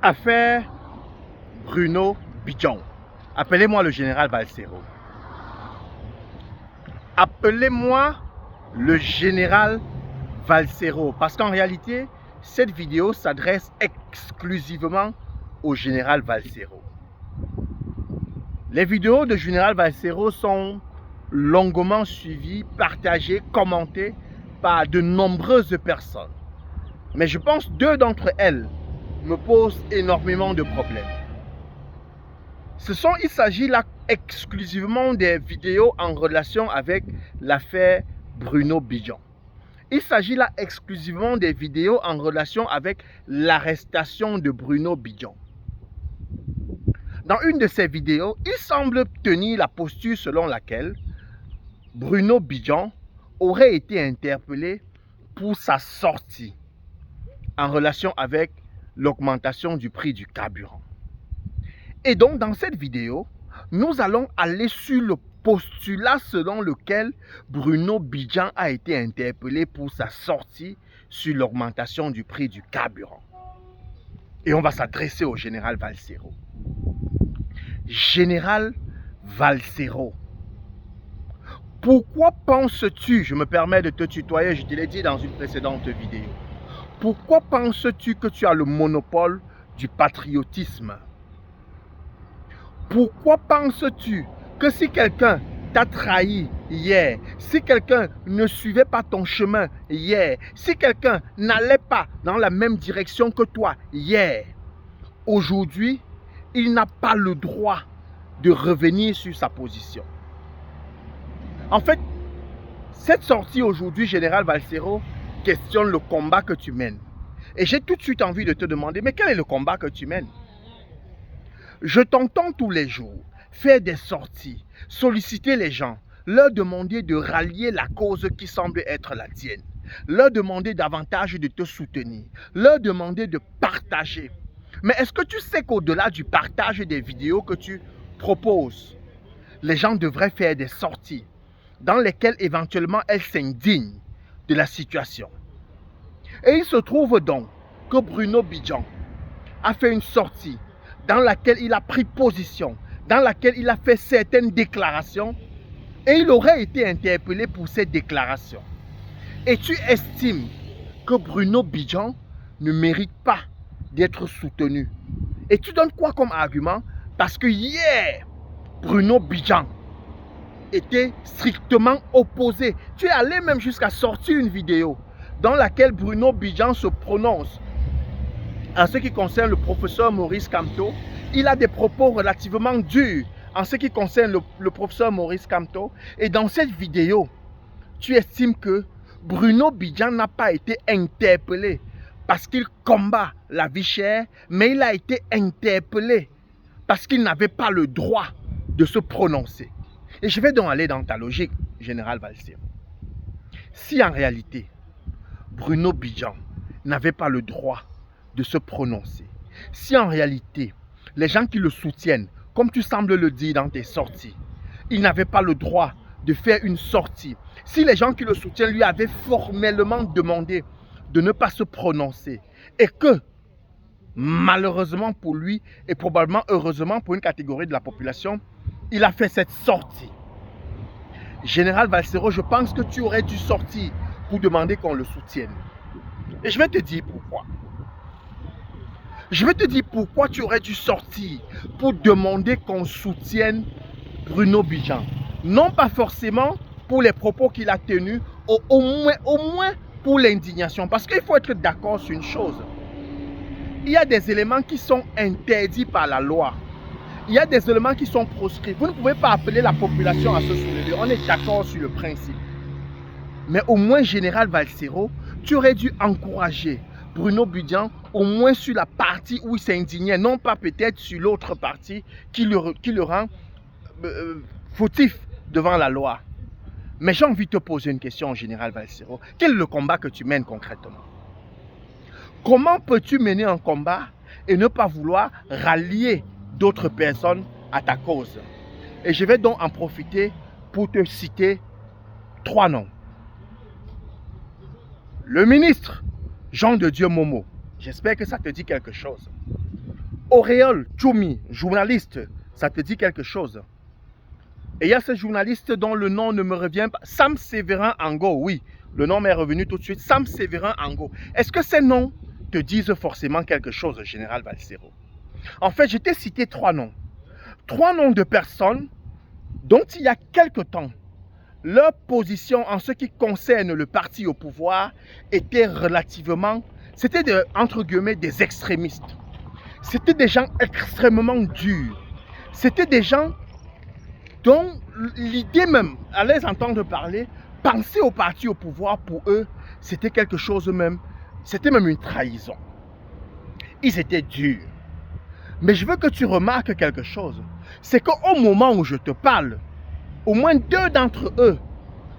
Affaire Bruno Bidjan. Appelez-moi le général Valsero. Appelez-moi le général Valsero. Parce qu'en réalité, cette vidéo s'adresse exclusivement au général Valsero. Les vidéos de général Valsero sont longuement suivies, partagées, commentées par de nombreuses personnes. Mais je pense que deux d'entre elles me posent énormément de problèmes. Il s'agit là exclusivement des vidéos en relation avec l'affaire Bruno Bidjan. Il s'agit là exclusivement des vidéos en relation avec l'arrestation de Bruno Bidjan. Dans une de ces vidéos, il semble tenir la posture selon laquelle Bruno Bidjan aurait été interpellé pour sa sortie en relation avec l'augmentation du prix du carburant. Et donc, dans cette vidéo, nous allons aller sur le postulat selon lequel Bruno Bidjan a été interpellé pour sa sortie sur l'augmentation du prix du carburant. Et on va s'adresser au général Valsero. Général Valsero, pourquoi penses-tu, je me permets de te tutoyer, je te l'ai dit dans une précédente vidéo, pourquoi penses-tu que tu as le monopole du patriotisme? Pourquoi penses-tu que si quelqu'un t'a trahi hier, si quelqu'un ne suivait pas ton chemin hier, si quelqu'un n'allait pas dans la même direction que toi hier, aujourd'hui, il n'a pas le droit de revenir sur sa position? En fait, cette sortie aujourd'hui, général Valsero, questionne le combat que tu mènes. Et j'ai tout de suite envie de te demander, mais quel est le combat que tu mènes? Je t'entends tous les jours faire des sorties, solliciter les gens, leur demander de rallier la cause qui semble être la tienne, leur demander davantage de te soutenir, leur demander de partager. Mais est-ce que tu sais qu'au-delà du partage des vidéos que tu proposes, les gens devraient faire des sorties dans lesquelles éventuellement elles s'indignent de la situation? Et il se trouve donc que Bruno Bidjan a fait une sortie dans laquelle il a pris position, dans laquelle il a fait certaines déclarations et il aurait été interpellé pour ces déclarations. Et tu estimes que Bruno Bidjan ne mérite pas d'être soutenu. Et tu donnes quoi comme argument? Parce que hier, Bruno Bidjan était strictement opposé. Tu es allé même jusqu'à sortir une vidéo dans laquelle Bruno Bidjan se prononce en ce qui concerne le professeur Maurice Kamto. Il a des propos relativement durs en ce qui concerne le professeur Maurice Kamto. Et dans cette vidéo, tu estimes que Bruno Bidjan n'a pas été interpellé parce qu'il combat la vie chère, mais il a été interpellé parce qu'il n'avait pas le droit de se prononcer. Et je vais donc aller dans ta logique, général Valsero. Si en réalité, Bruno Bidjan n'avait pas le droit de se prononcer, si en réalité, les gens qui le soutiennent, comme tu sembles le dire dans tes sorties, ils n'avaient pas le droit de faire une sortie, si les gens qui le soutiennent lui avaient formellement demandé de ne pas se prononcer, et que, malheureusement pour lui, et probablement heureusement pour une catégorie de la population, il a fait cette sortie. Général Valsero, je pense que tu aurais dû sortir pour demander qu'on le soutienne. Et je vais te dire pourquoi. Je vais te dire pourquoi tu aurais dû sortir pour demander qu'on soutienne Bruno Bidjan. Non pas forcément pour les propos qu'il a tenus, au moins pour l'indignation. Parce qu'il faut être d'accord sur une chose. Il y a des éléments qui sont interdits par la loi. Il y a des éléments qui sont proscrits. Vous ne pouvez pas appeler la population à se soulever. On est d'accord sur le principe. Mais au moins, général Valsero, tu aurais dû encourager Bruno Bidjan au moins sur la partie où il s'indignait, non pas peut-être sur l'autre partie qui le rend fautif devant la loi. Mais j'ai envie de te poser une question, général Valsero. Quel est le combat que tu mènes concrètement? Comment peux-tu mener un combat et ne pas vouloir rallier d'autres personnes à ta cause? Et je vais donc en profiter pour te citer 3 noms. Le ministre Jean de Dieu Momo, j'espère que ça te dit quelque chose. Auréole Tchoumi, journaliste, ça te dit quelque chose? Et il y a ce journaliste dont le nom ne me revient pas. Sam Sévérin Ango, oui. Le nom m'est revenu tout de suite. Sam Sévérin Ango. Est-ce que ces noms te disent forcément quelque chose, Général Valsero? En fait, je t'ai cité 3 noms. 3 noms de personnes dont il y a quelque temps, leur position en ce qui concerne le parti au pouvoir était relativement, c'était entre guillemets des extrémistes. C'était des gens extrêmement durs. C'était des gens dont l'idée même, à les entendre parler, penser au parti au pouvoir pour eux, c'était quelque chose même, c'était même une trahison. Ils étaient durs. Mais je veux que tu remarques quelque chose. C'est qu'au moment où je te parle, au moins 2 d'entre eux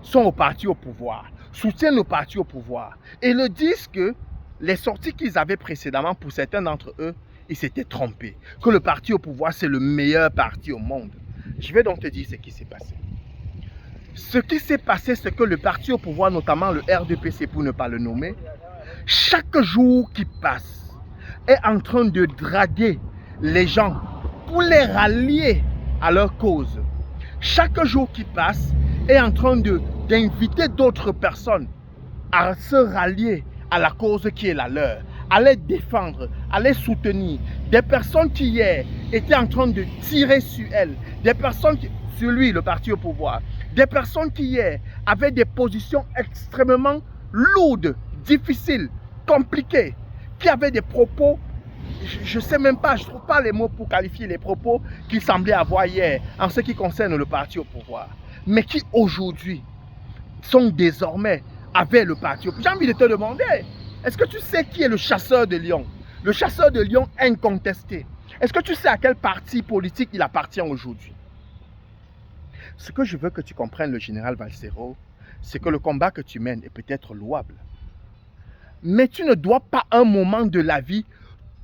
sont au parti au pouvoir, soutiennent le parti au pouvoir et le disent que les sorties qu'ils avaient précédemment, pour certains d'entre eux, ils s'étaient trompés. Que le parti au pouvoir, c'est le meilleur parti au monde. Je vais donc te dire ce qui s'est passé. Ce qui s'est passé, c'est que le parti au pouvoir, notamment le RDPC pour ne pas le nommer, chaque jour qui passe est en train de draguer les gens pour les rallier à leur cause. Chaque jour qui passe est en train d'inviter d'autres personnes à se rallier à la cause qui est la leur, à les défendre, à les soutenir. Des personnes qui hier étaient en train de tirer sur elles, des personnes sur lui, le parti au pouvoir, des personnes qui hier avaient des positions extrêmement lourdes, difficiles, compliquées, qui avaient des propos, je ne sais même pas, je ne trouve pas les mots pour qualifier les propos qu'ils semblaient avoir hier en ce qui concerne le parti au pouvoir, mais qui aujourd'hui sont désormais avec le parti au pouvoir. J'ai envie de te demander, est-ce que tu sais qui est le chasseur de lions? Le chasseur de lions incontesté. Est-ce que tu sais à quel parti politique il appartient aujourd'hui? Ce que je veux que tu comprennes, le général Valsero, c'est que le combat que tu mènes est peut-être louable. Mais tu ne dois pas un moment de la vie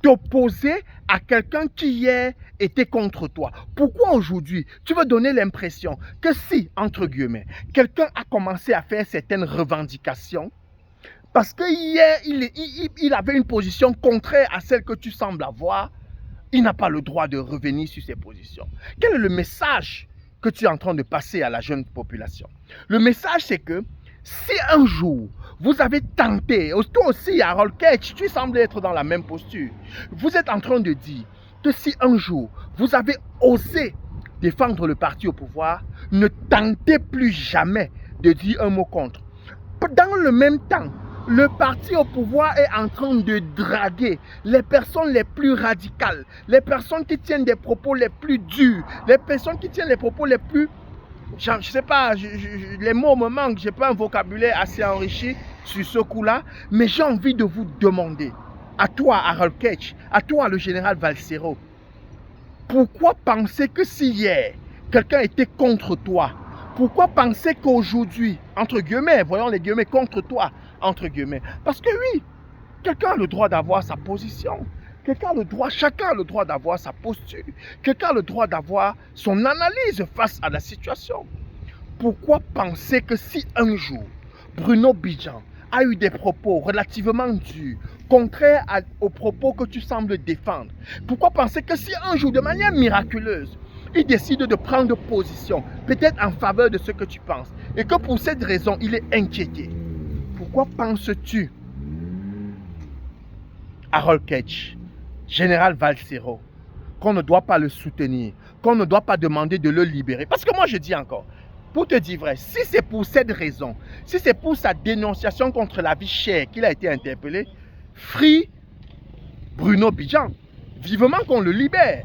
t'opposer à quelqu'un qui hier était contre toi. Pourquoi aujourd'hui tu veux donner l'impression que si, entre guillemets, quelqu'un a commencé à faire certaines revendications, parce que hier il avait une position contraire à celle que tu sembles avoir, il n'a pas le droit de revenir sur ses positions. Quel est le message que tu es en train de passer à la jeune population? Le message, c'est que si un jour, vous avez tenté, toi aussi, Harold Ketch, tu sembles être dans la même posture. Vous êtes en train de dire que si un jour, vous avez osé défendre le parti au pouvoir, ne tentez plus jamais de dire un mot contre. Dans le même temps, le parti au pouvoir est en train de draguer les personnes les plus radicales, les personnes qui tiennent des propos les plus durs, les personnes qui tiennent les propos les plus... Je ne sais pas, les mots me manquent, je n'ai pas un vocabulaire assez enrichi sur ce coup-là, mais j'ai envie de vous demander, à toi Harold Ketch, à toi le général Valsero, pourquoi penser que si hier, quelqu'un était contre toi, pourquoi penser qu'aujourd'hui, entre guillemets, voyons les guillemets, contre toi, entre guillemets, parce que oui, quelqu'un a le droit d'avoir sa position. Chacun a le droit d'avoir sa posture. Quelqu'un a le droit d'avoir son analyse face à la situation. Pourquoi penser que si un jour, Bruno Bidjan a eu des propos relativement durs, contraires aux propos que tu sembles défendre, pourquoi penser que si un jour, de manière miraculeuse, il décide de prendre position, peut-être en faveur de ce que tu penses, et que pour cette raison, il est inquiété, pourquoi penses-tu, Harold Ketch, Général Valsero, qu'on ne doit pas le soutenir, qu'on ne doit pas demander de le libérer? Parce que moi je dis encore, pour te dire vrai, si c'est pour cette raison, si c'est pour sa dénonciation contre la vie chère qu'il a été interpellé, free Bruno Bidjan, vivement qu'on le libère.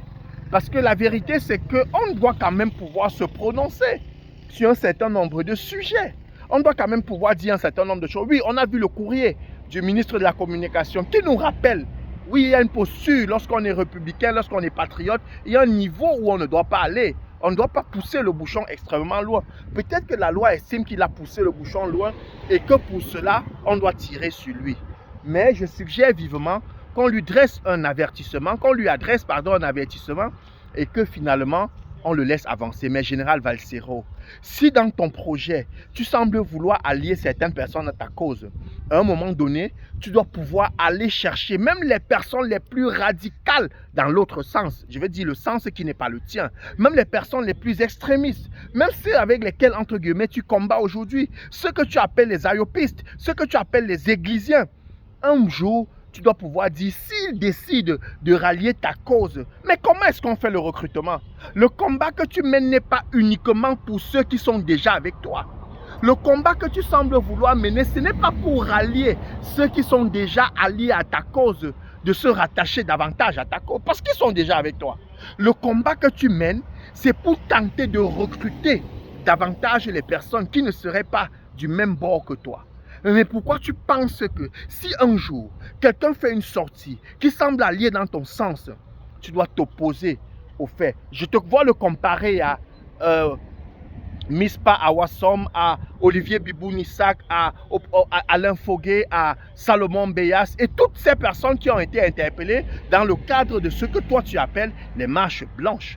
Parce que la vérité c'est qu'on doit quand même pouvoir se prononcer sur un certain nombre de sujets. On doit quand même pouvoir dire un certain nombre de choses. Oui, on a vu le courrier du ministre de la Communication qui nous rappelle, oui, il y a une posture, lorsqu'on est républicain, lorsqu'on est patriote, il y a un niveau où on ne doit pas aller. On ne doit pas pousser le bouchon extrêmement loin. Peut-être que la loi estime qu'il a poussé le bouchon loin et que pour cela, on doit tirer sur lui. Mais je suggère vivement qu'on lui dresse un avertissement, qu'on lui adresse un avertissement et que finalement, on le laisse avancer. Mais Général Valsero, Si dans ton projet, tu sembles vouloir allier certaines personnes à ta cause, à un moment donné, tu dois pouvoir aller chercher même les personnes les plus radicales dans l'autre sens. Je veux dire le sens qui n'est pas le tien. Même les personnes les plus extrémistes, même ceux avec lesquels, entre guillemets, tu combats aujourd'hui, ceux que tu appelles les ayopistes, ceux que tu appelles les églisiens. Un jour, tu dois pouvoir dire, s'ils décident de rallier ta cause, mais comment est-ce qu'on fait le recrutement? Le combat que tu mènes n'est pas uniquement pour ceux qui sont déjà avec toi. Le combat que tu sembles vouloir mener, ce n'est pas pour rallier ceux qui sont déjà alliés à ta cause, de se rattacher davantage à ta cause, parce qu'ils sont déjà avec toi. Le combat que tu mènes, c'est pour tenter de recruter davantage les personnes qui ne seraient pas du même bord que toi. Mais pourquoi tu penses que si un jour, quelqu'un fait une sortie qui semble alliée dans ton sens, tu dois t'opposer au fait? Je te vois le comparer à Mispa Awassom, à Olivier Bibou-Nissak, à Alain Foguet, à Salomon Beyas et toutes ces personnes qui ont été interpellées dans le cadre de ce que toi tu appelles les marches blanches.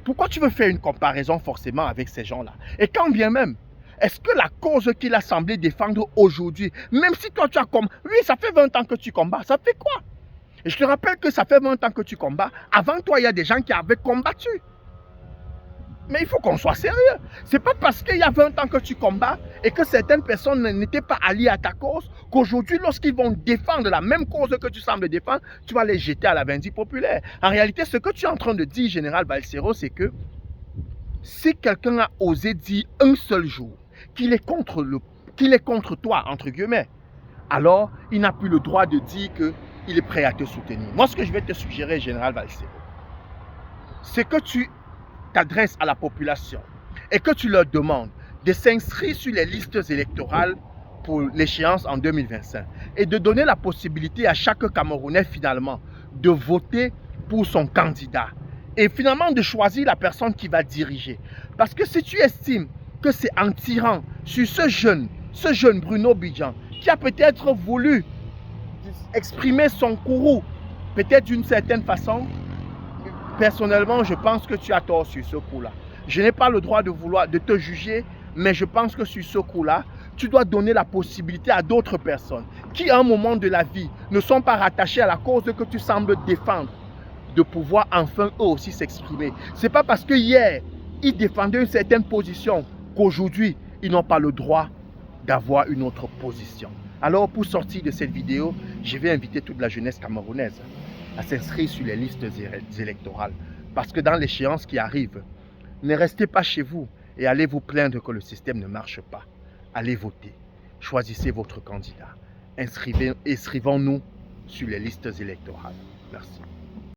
Pourquoi tu veux faire une comparaison forcément avec ces gens-là? Et quand bien même, est-ce que la cause qu'il a semblé défendre aujourd'hui, même si toi tu as comme... Oui, ça fait 20 ans que tu combats, ça fait quoi? Et je te rappelle que ça fait 20 ans que tu combats. Avant toi, il y a des gens qui avaient combattu. Mais il faut qu'on soit sérieux. Ce n'est pas parce qu'il y a 20 ans que tu combats et que certaines personnes n'étaient pas alliées à ta cause qu'aujourd'hui, lorsqu'ils vont défendre la même cause que tu sembles défendre, tu vas les jeter à la vindicte populaire. En réalité, ce que tu es en train de dire, Général Balsero, c'est que si quelqu'un a osé dire un seul jour qu'il est contre toi, entre guillemets, alors il n'a plus le droit de dire qu'il est prêt à te soutenir. Moi, ce que je vais te suggérer, Général Balsero, c'est que tu t'adresses à la population et que tu leur demandes de s'inscrire sur les listes électorales pour l'échéance en 2025 et de donner la possibilité à chaque Camerounais finalement de voter pour son candidat et finalement de choisir la personne qui va diriger. Parce que si tu estimes que c'est en tirant sur ce jeune Bruno Bidjan qui a peut-être voulu exprimer son courroux, peut-être d'une certaine façon, personnellement, je pense que tu as tort sur ce coup-là. Je n'ai pas le droit de te juger, mais je pense que sur ce coup-là, tu dois donner la possibilité à d'autres personnes qui, à un moment de la vie, ne sont pas rattachées à la cause que tu sembles défendre, de pouvoir enfin eux aussi s'exprimer. Ce n'est pas parce que hier, ils défendaient une certaine position qu'aujourd'hui, ils n'ont pas le droit d'avoir une autre position. Alors, pour sortir de cette vidéo, je vais inviter toute la jeunesse camerounaise à s'inscrire sur les listes électorales. Parce que dans l'échéance qui arrive, ne restez pas chez vous et allez vous plaindre que le système ne marche pas. Allez voter. Choisissez votre candidat. Inscrivons-nous sur les listes électorales. Merci.